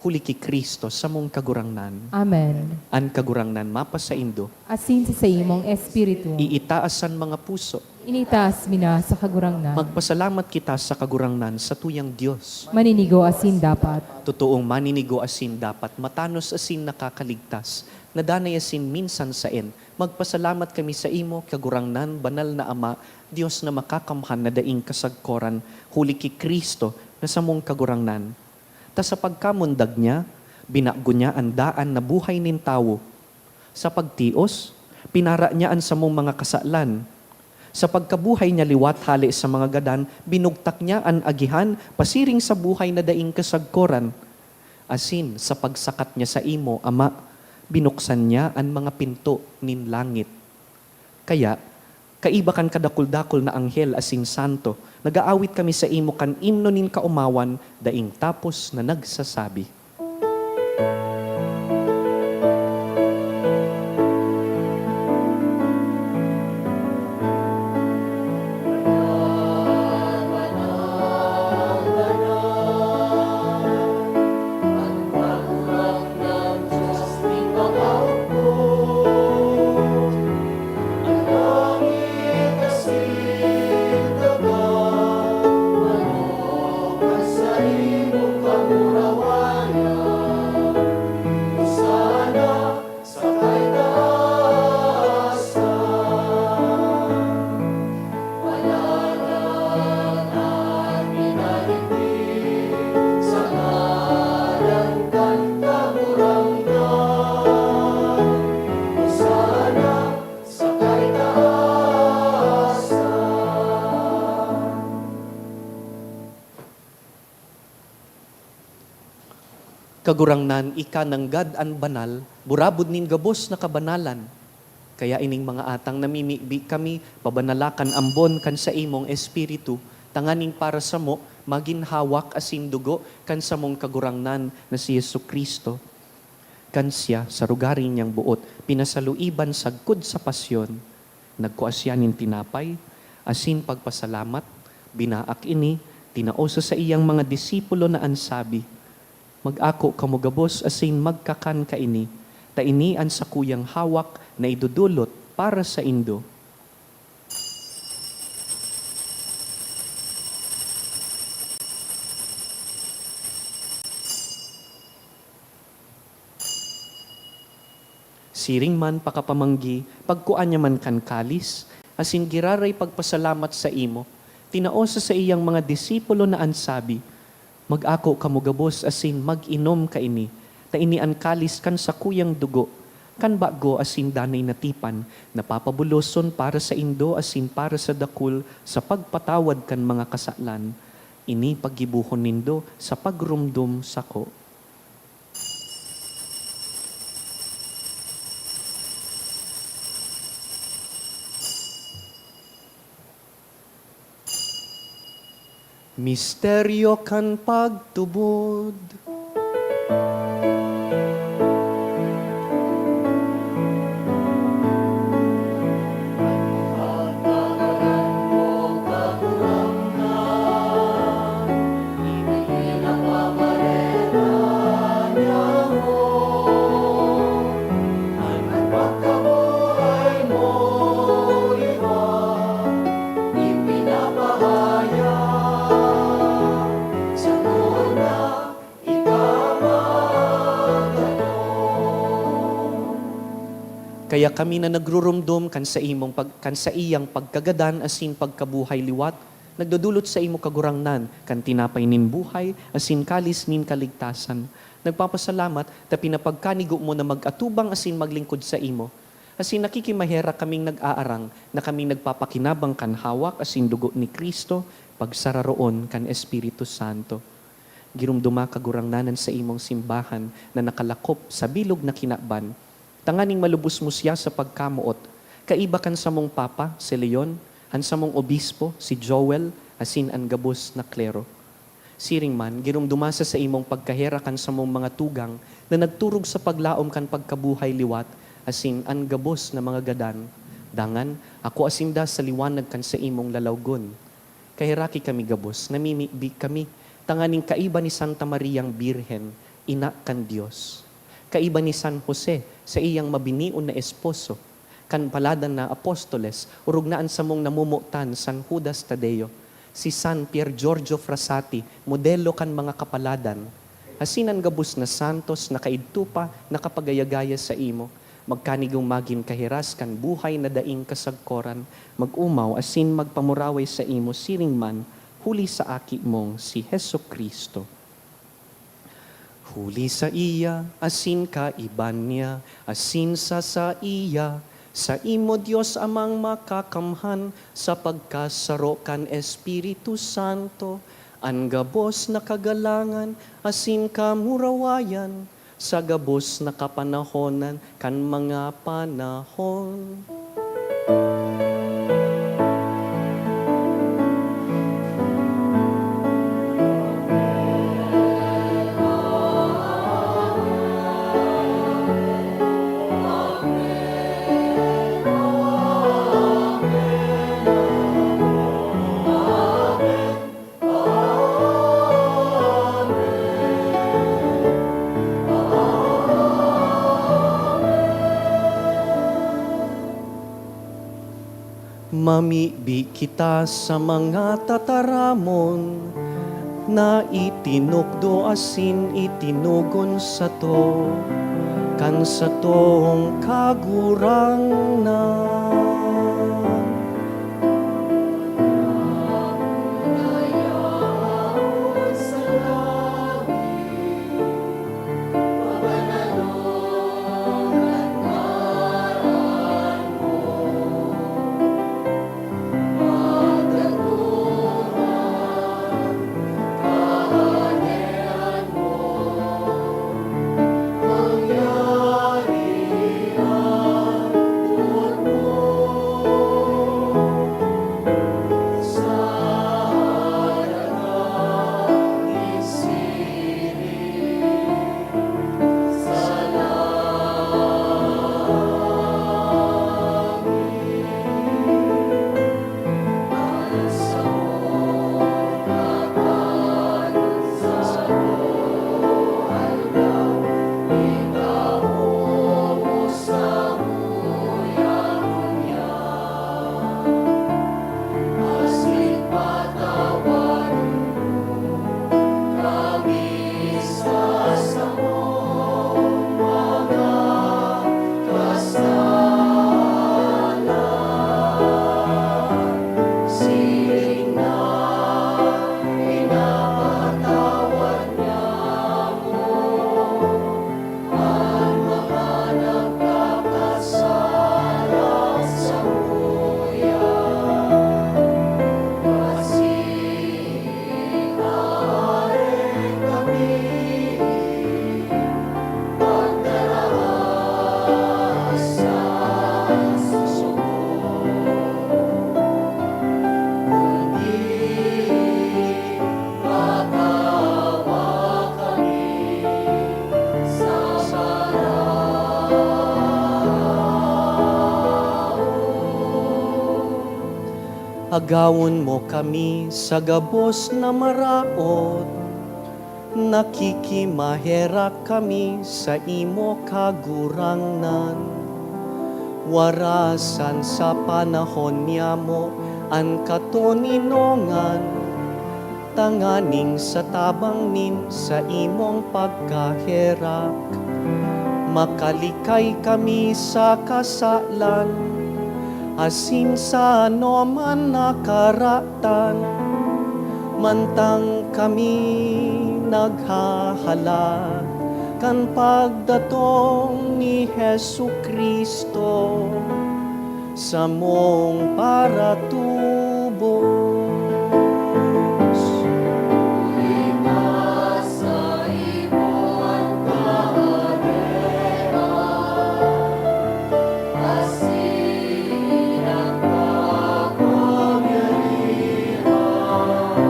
huli ki Kristo sa mong kagurangnan. Amen. An kagurangnan mapa sa indo, Asin sa imong espiritu, iitaasan mga puso. initaas mina sa kagurangnan. Magpasalamat kita sa kagurangnan sa tuyang Diyos. Maninigo asin dapat. Totoong maninigo asin dapat, matanos asin nakakaligtas, nadanay asin minsan saen. Magpasalamat kami sa imo, kagurangnan, banal na Ama, Diyos na makakamhan na daing kasagkoran, huli ki Kristo na sa mong kagurangnan. Ta sa pagkamundag niya, binago niya ang daan na buhay nin tawo. Sa pagtios, pinara niya ang sa mong mga kasalan. Sa pagkabuhay niya liwat hali sa mga gadan, binugtak niya ang agihan, pasiring sa buhay na daing kasagkoran. Asin, sa pagsakat niya sa imo, Ama, binuksan niya ang mga pinto nin langit. Kaya, kaiba kan kadakul-dakul na anghel asin santo, nagaawit kami sa imo kan imno nin kaumawan, daing tapos na nagsasabi. Kagurangnan, ika ng God an banal, burabod nin gabos na kabanalan. Kaya ining mga atang namimibi kami, pabanalakan ambon kan sa imong espiritu, tanganing para sa mo, maginhawak asin dugo kan sa mong kagurangnan na si Yesu Kristo. Kan siya, sa rugarin niyang buot, pinasaluiban sagkod sa pasyon, nagkuasyanin tinapay, asin pagpasalamat, binaak ini, tinaosa sa iyang mga disipulo na ansabi, mag-ako kamugabos asin magkakan ka ini, ta ini ang sakuyang hawak na idudulot para sa indo. Siring man pakapamanggi, pagkuan niya man kan kalis, asin giraray pagpasalamat sa imo, tinaosa sa iyang mga disipulo na ansabi, mag-ako kamugabos asin mag-inom ka ini, ta ini ang kalis kan sa kuyang dugo, kan bago asin danay natipan, napapabuloson para sa indo asin para sa dakul, sa pagpatawad kan mga kasalan, ini paggibuhon nindo sa pagrumdum sako. Misteryo kan pagtubod. Kaya kami na nagrurumdum kan sa iyang pagkagadan asin pagkabuhay liwat, nagdudulot sa imo kagurangnan, kan tinapay nin buhay, asin kalis nin kaligtasan. Nagpapasalamat, ta pinapagkanigo mo na mag-atubang asin maglingkod sa imo. Asin nakikimahera kaming nag-aarang na kaming nagpapakinabang kan hawak asin dugo ni Kristo, pagsararoon kan Espiritu Santo. Girumduma kagurangnanan sa imong simbahan na nakalakop sa bilog na kinaban, tanganing malubos mo siya sa pagkamuot, kaiba kan sa mong Papa, si Leon, han sa mong Obispo, si Joel, asin ang gabos na klero. Siring man, girumdumasa sa imong pagkahera kan sa mong mga tugang na nagturog sa paglaom kan pagkabuhay liwat, asin ang gabos na mga gadan. Dangan, ako asinda sa liwanag kan sa imong lalawgon. Kahiraki kami gabos, namimibi kami, tanganing kaiba ni Santa Mariang Birhen, ina kan Diyos. Kaiba ni San Jose, sa iyang mabinion na esposo, kan paladan na apostoles, urugnaan sa mong namumutan San Judas Tadeo, si San Pier Giorgio Frassati, modelo kan mga kapaladan, asinan gabos na santos na kaidto pa nakapagayagaya sa imo, magkanigong magin kahiras kan buhay na daing kasagkoran, mag-umaw asin magpamuraway sa imo siring man, huli sa aki mong si Heso Kristo. Huli sa iya, asin ka iban niya, asin sa iya, sa imo Diyos amang makakamhan, sa pagkasaro kan Espiritu Santo, ang gabos na kagalangan, asin ka murawayan, sa gabos na kapanahonan, kan mga panahon. Mamibi kita sa mga tataramon na itinukdo asin itinugon sa to, kan sa tong kagurangnan. Agawon mo kami sa gabos na maraot, nakikimahera kami sa imo kagurangnan. Warasan sa panahon niya mo ang katoninongan, tanganing sa tabang nin sa imong pagkaherak. Makalikay kami sa kasalan, asin sa ano man nakaratan, mantang kami naghahalat kan pagdatong ni Hesu Kristo sa mong paratubos. Sa ibon kahadera, asin ang kapangyarihan,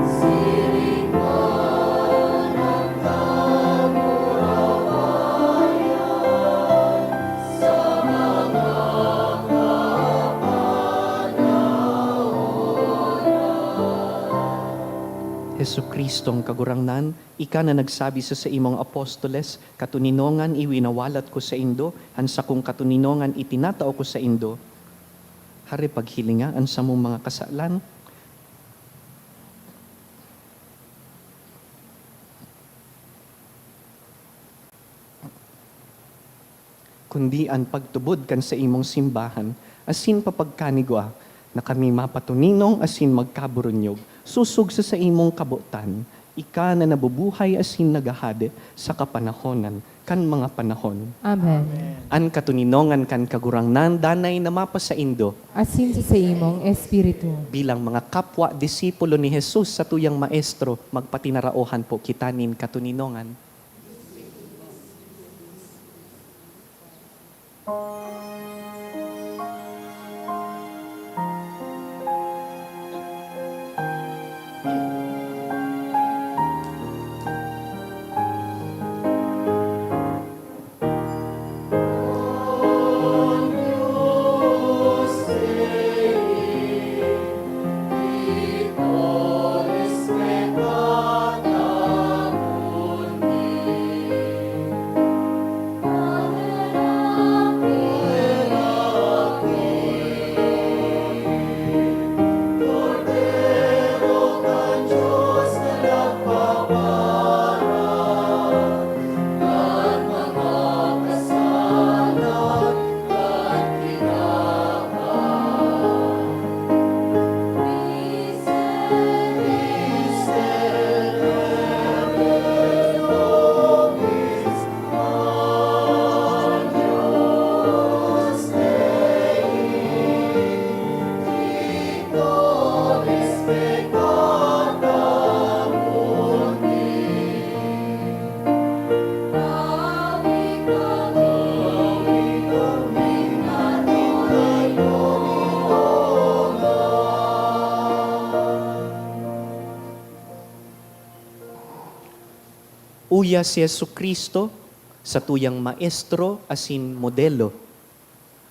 siring man ang kamurawayan, sa mga Hesu Kristong kagurangnan, ika na nagsabi sa imong apostoles, katuninongan iwinawalat ko sa indo, hansa kong katuninongan itinatao ko sa indo. Hari paghilinga, ansa mong mga kasalan, kundi ang pagtubod kan sa imong simbahan, asin papagkanigwa, na kami mapatuninong asin magkaburunyog, susug sa imong kabutan, ika na nabubuhay asin nagahade sa kapanahonan, kan mga panahon. Amen. An katuninongan kan kagurangnan, danay na mapa sa indo, Asin sa imong espiritu. bilang mga kapwa, disipulo ni Jesus sa tuyang maestro, magpatinaraohan po kitanin katuninongan. Uya si Yesu Kristo sa tuyang maestro asin modelo.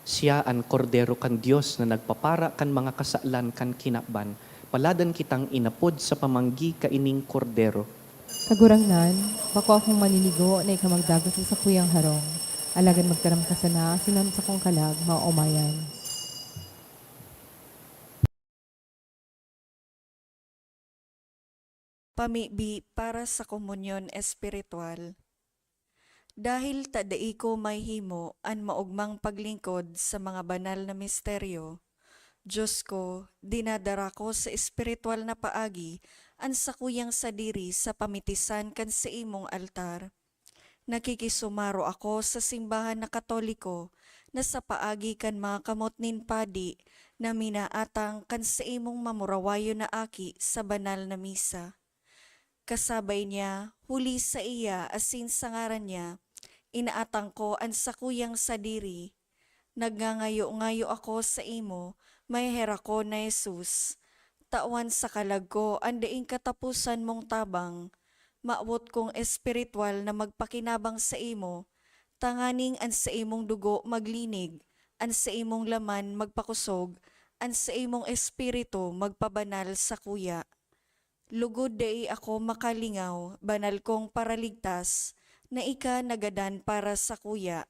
Siya ang kordero kan Dios na nagpapara kan mga kasalan kan kinakban. Paladan kitang inapod sa pamanggi kaining kordero. Kagurangnan, bako akong maninigo na ikamagdagos sa kuyang harong. Alagan magtaram ka sana, sinan sa kong kalag, maumayan. Pamibi para sa komunyon espiritual. Dahil tadai ko may himo an maugmang paglingkod sa mga banal na misteryo, Diyos ko, dinadara ko sa espiritual na paagi an sakuyang sadiri sa pamitisan kan sa imong altar. Nakikisumaro ako sa simbahan na Katoliko na sa paagi kan mga kamot nin padi na minaatang kan sa imong mamurawayo na aki sa banal na misa. Kasabay niya, huli sa iya asin sa ngaran niya, inaatang ko ang sakuyang sadiri. Nagngangayo-ngayo ako sa imo, may hera ko na Jesus. Tawan sa kalag ko, andaing katapusan mong tabang. Maawot kong espiritual na magpakinabang sa imo, tanganing an sa imong dugo maglinig, an sa imong laman magpakusog, an sa imong espiritu magpabanal sa kuya. Lugod dai ako makalingaw, banal kong paraligtas, na ika nagadan para sa kuya.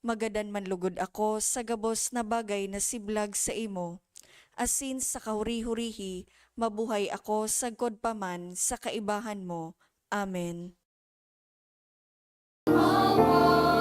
Magadan man lugod ako sa gabos na bagay na siblag sa imo. Asin sa kahuri-hurihi, mabuhay ako sa godpaman sa kaibahan mo. Amen. Ikaw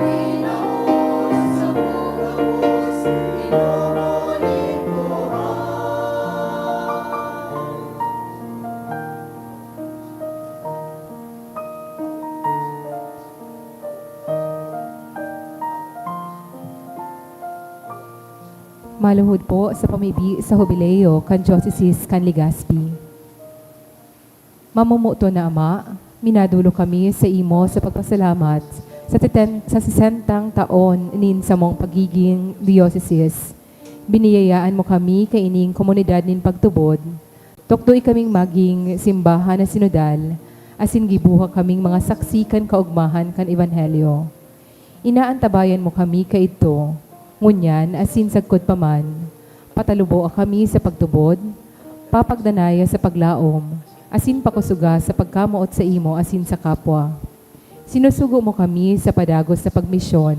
Pininaos sa pagkabos, inuulit buhay. Maluhod po sa pamibi sa Jubileo kan Diocese kan Legazpi. Mamumuto na Ama, minadulo kami sa imo sa pagpasalamat sa 60 taon nin sa mong pagiging diocese. Biniyayaan mo kami kaining komunidad nin pagtubod. Tukdoy kaming maging simbahan na sinodal, asin gibuha kaming mga saksi kan kaugmahan kan ebanghelyo. Inaantabayan mo kami kaito, ngunyan asin sagkod paman. Patalubo kami sa pagtubod, papagdanaya sa paglaom, asin pakusuga sa pagkamuot sa imo asin sa kapwa. Sinusugo mo kami sa padagos sa pagmisyon.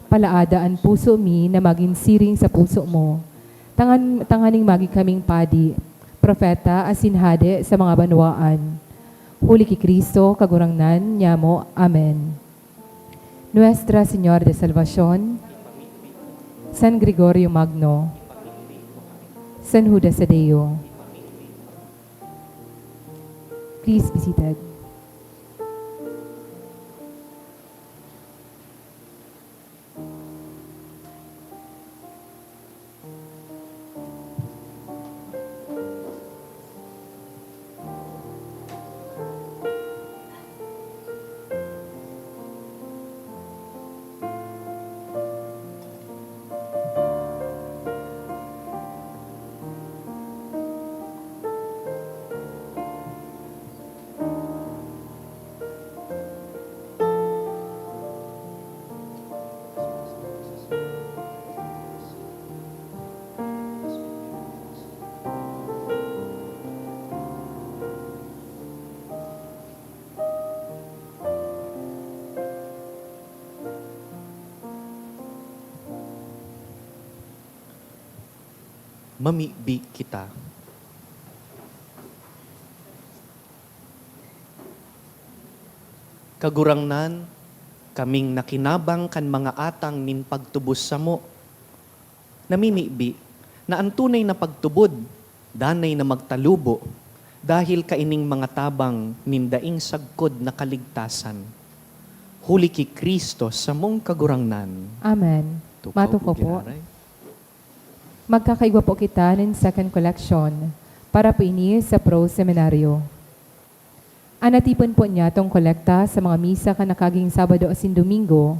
Palaadaan puso mi na maging siring sa puso mo. Tanganing magi kaming padi, propeta asin hade sa mga banwaan. Huli ki Kristo, kagurangnan, nyamo. Amen. Nuestra Señora de Salvación, San Gregorio Magno, San Judas Tadeo. Please be seated. Mamibi kita. Kagurangnan, kaming nakinabang kan mga atang nin pagtubos sa mo. Namimibi, na ang tunay na pagtubod, danay na magtalubo, dahil kaining mga tabang nindaing sagkod na kaligtasan. Huli ki Kristo sa mong kagurangnan. Amen. Tukaw Mato ko po. ginaray. Magkakaigwa po kita ng second collection para po ini sa Pro Seminaryo. Anatipon po niya tong kolekta sa mga misa ka nakaging Sabado asin Domingo,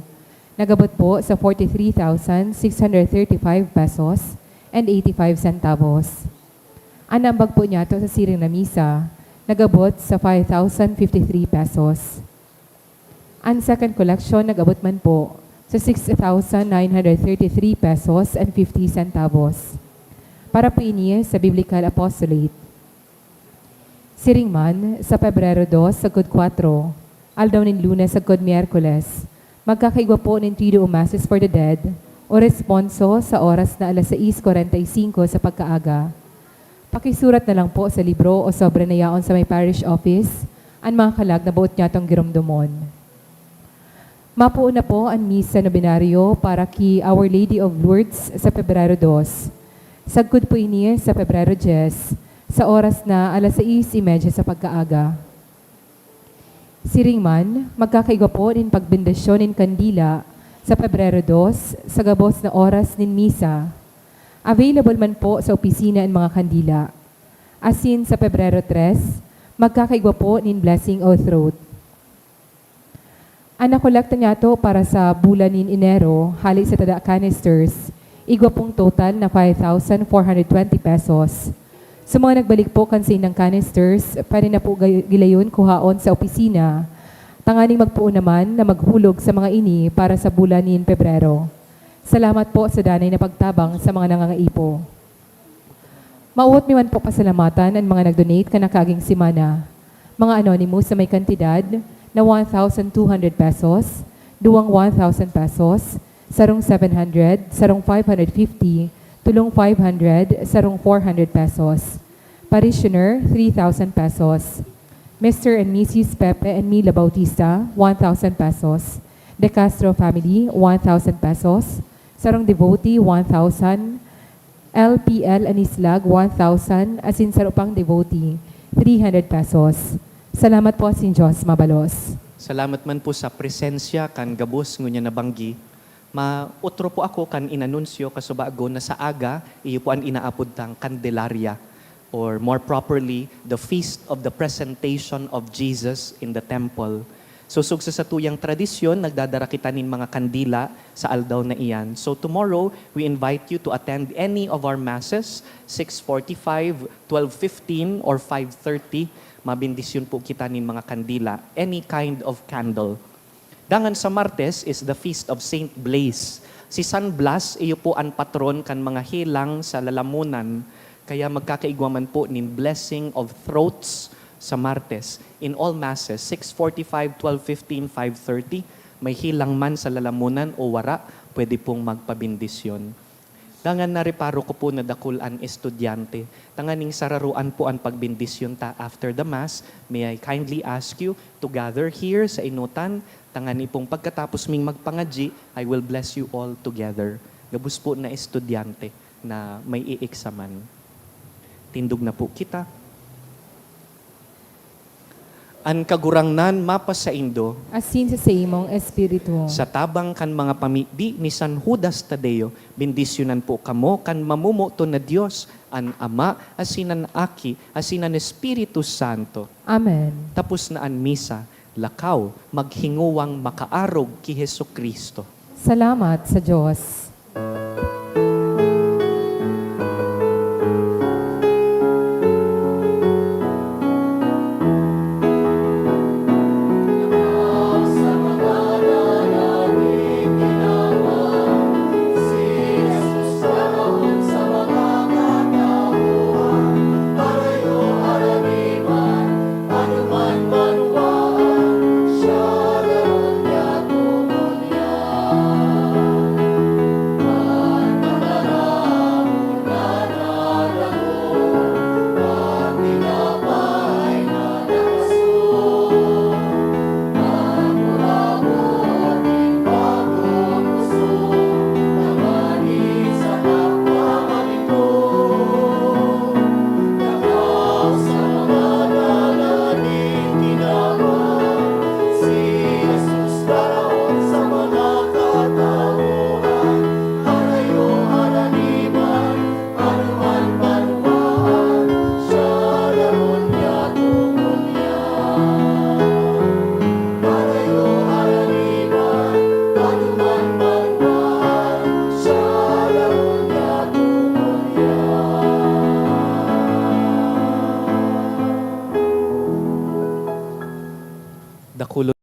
nagabot po sa 43,635 pesos and 85 centavos. Anambag po niya to sa siring na misa, nagabot sa 5,053 pesos. Ang second collection nagabot man po sa 6,933 pesos and 50 centavos. Para po ini sa Biblical Apostolate. Siring man sa Pebrero 2 sa Good 4, aldaw nin Lunes sa Good Miyerkules, magkakaigwa po ng Triduo Masses for the Dead o responso sa oras na alas 6:45 sa pagkaaga. Pakisurat na lang po sa libro o sobre na yaon sa may parish office ang mga kalag na buot niya tong giromdomon. Mapuuna po ang misa nobenaryo para ki Our Lady of Lourdes sa Pebrero 2. Sagkod po ini sa Pebrero 10 sa oras na alas 6:30 sa pagkaaga. Siring man, magkakaigwa po din pagbindasyon nin kandila sa Pebrero 2 sa gabos na oras nin misa. Available man po sa opisina ang mga kandila. Asin sa Pebrero 3, magkakaigwa po nin blessing oath road. Ang nakolekta niya to para sa bulan nin Enero, hali sa tada canisters, igwa pong total na 5,420 pesos. Sa mga nagbalik po kansin ng canisters, pwede na po gilayon kuhaon sa opisina. Tanganing magpuon naman na maghulog sa mga ini para sa bulan nin Pebrero. Salamat po sa danay na pagtabang sa mga nangangaipo. Mauot mi man po pasalamatan ang mga nag-donate ka nakaging simana. Mga anonymous sa may kantidad na 1,200 pesos, duwang 1,000 pesos, sarong 700, sarong 550, tulong 500, sarong 400 pesos. Parishioner, 3,000 pesos. Mr. and Mrs. Pepe and Mila Bautista, 1,000 pesos. De Castro family, 1,000 pesos. Sarong devotee, 1,000. LPL Anislag, 1,000. Asin sarupang devotee, 300 pesos. Salamat po, Sin Diyos Mabalos. Salamat man po sa presensya kan gabos ngunya nabanggi. Mautro po ako kan inanunsyo kasubago na sa aga iyo po ang inaapod tang Candelaria, or more properly, the feast of the presentation of Jesus in the temple. Susug sa tuyang tradisyon, nagdadara kita nin mga kandila sa aldaw na iyan. So tomorrow, we invite you to attend any of our masses, 6:45, 12:15, or 5:30. Mabindisyon po kita nin mga kandila, any kind of candle. Dangan sa Martes is the feast of Saint Blaise. Si San Blas, iyo po ang patron kan mga hilang sa lalamunan, kaya magkakaigwaman po nin blessing of throats sa Martes. In all masses, 6:45, 12:15, 5:30, may hilang man sa lalamunan o wara, pwede pong magpabindisyon. Dangan na reparo ko po na dakulan estudyante. Tanganing sararuan po ang pagbindisyon ta after the Mass. May I kindly ask you to gather here sa inutan. Tangani pong pagkatapos ming magpangadji, I will bless you all together. Gabus po na estudyante na may iiksaman. Tindog na po kita. An kagurangnan mapas sa Indo, Asin sa imong espiritu. sa tabang kan mga pamidi ni San Judas Tadeo, bendisyonan po kamo kan mamumuto na Dios, an Ama, asinan Aki, asinan Espiritu Santo. Amen. Tapos na an misa, lakaw, maghinguwang makaarog ki Hesu Kristo. Salamat sa Diyos. Dakulo